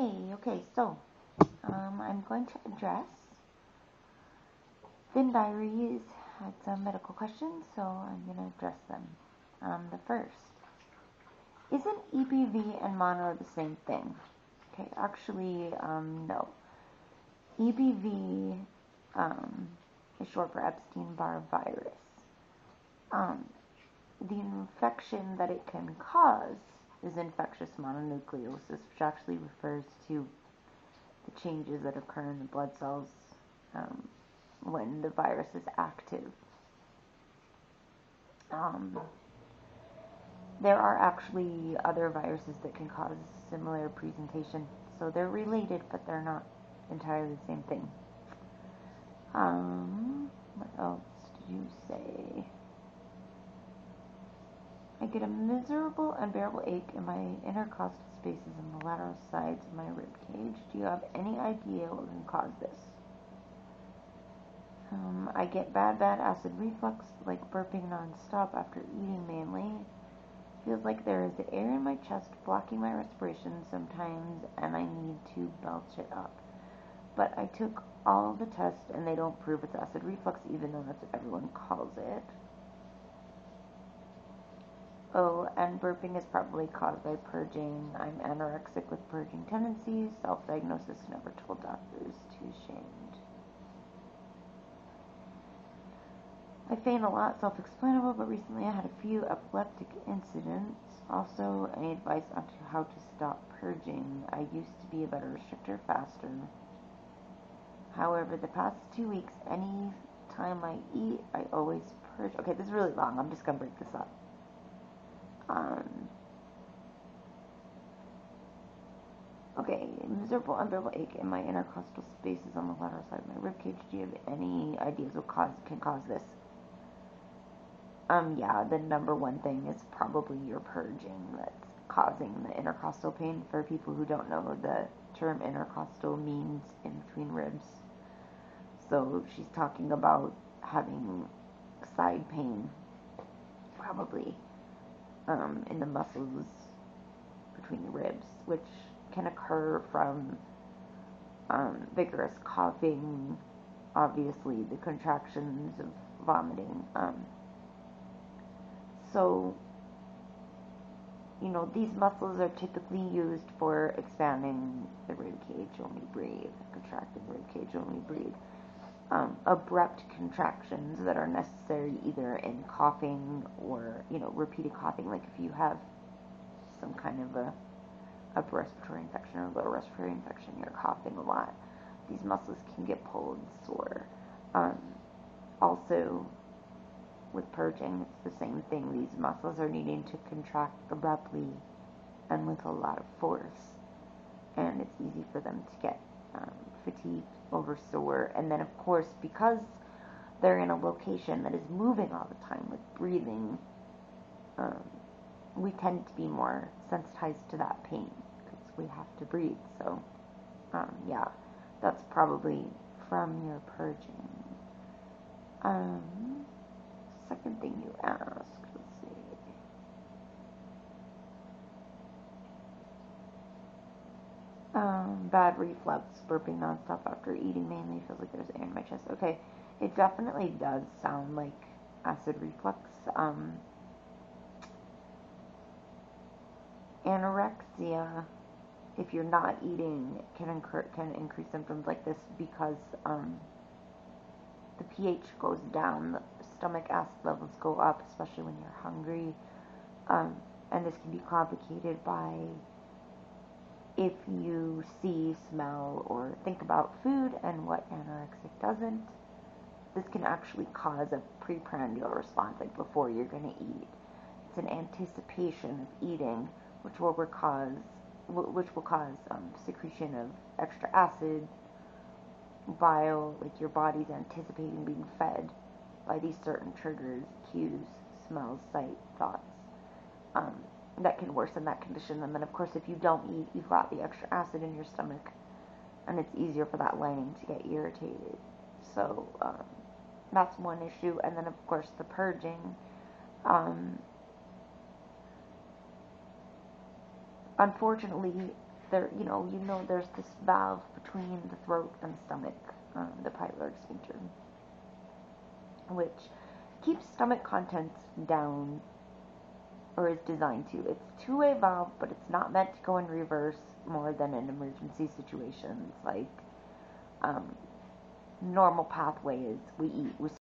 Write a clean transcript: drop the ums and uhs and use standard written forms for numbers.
Okay, so I'm going to address Thin Diaries had some medical questions, so I'm going to address them. The first, isn't EBV and mono the same thing? Okay, actually, no. EBV is short for Epstein-Barr virus. The infection that it can cause is infectious mononucleosis, which actually refers to the changes that occur in the blood cells when the virus is active. There are actually other viruses that can cause similar presentation, so they're related, but they're not entirely the same thing. What else did you say? I get a miserable, unbearable ache in my intercostal spaces on the lateral sides of my rib cage. Do you have any idea what can cause this? I get bad acid reflux, like burping non-stop after eating mainly. Feels like there is air in my chest blocking my respiration sometimes, and I need to belch it up. But I took all the tests, and they don't prove it's acid reflux, even though that's what everyone calls it. Oh, and burping is probably caused by purging. I'm anorexic with purging tendencies. Self-diagnosis, never told doctors. Too ashamed. I faint a lot, self-explainable, but recently I had a few epileptic incidents. Also, any advice on how to stop purging? I used to be a better restrictor faster. However, the past 2 weeks, any time I eat, I always purge. Okay, this is really long. I'm just going to break this up. Okay, miserable, unbearable ache in my intercostal spaces on the lateral side of my ribcage. Do you have any ideas what can cause this? Yeah, the number one thing is probably your purging that's causing the intercostal pain. For people who don't know, the term intercostal means in between ribs. So she's talking about having side pain, probably, in the muscles between the ribs, which can occur from vigorous coughing, obviously the contractions of vomiting. So, these muscles are typically used for expanding the rib cage when we breathe, contracting the rib cage when we breathe. Abrupt contractions that are necessary either in coughing or, repeated coughing, like if you have some kind of a upper respiratory infection or lower respiratory infection, you're coughing a lot. These muscles can get pulled sore. Also, with purging, it's the same thing. These muscles are needing to contract abruptly and with a lot of force. And it's easy for them to get fatigued, over sore. And then, of course, because they're in a location that is moving all the time with breathing, we tend to be more sensitized to that pain because we have to breathe. So, yeah, that's probably from your purging. Second thing you asked, let's see. Bad reflux, burping nonstop after eating mainly, feels like there's air in my chest. Okay, it definitely does sound like acid reflux. Anorexia, if you're not eating, can increase symptoms like this because the pH goes down, the stomach acid levels go up, especially when you're hungry, and this can be complicated by if you see, smell, or think about food and what anorexic doesn't. This can actually cause a preprandial response, like before you're going to eat. It's an anticipation of eating, which will cause secretion of extra acid, bile, like your body's anticipating being fed by these certain triggers, cues, smells, sight, thoughts, that can worsen that condition. And then, of course, if you don't eat, you've got the extra acid in your stomach, and it's easier for that lining to get irritated. So, that's one issue. And then, of course, the purging. Unfortunately, there, there's this valve between the throat and the stomach, the pyloric sphincter, which keeps stomach contents down, or is designed to. It's a two-way valve, but it's not meant to go in reverse more than in emergency situations. Like, normal pathway is we eat, we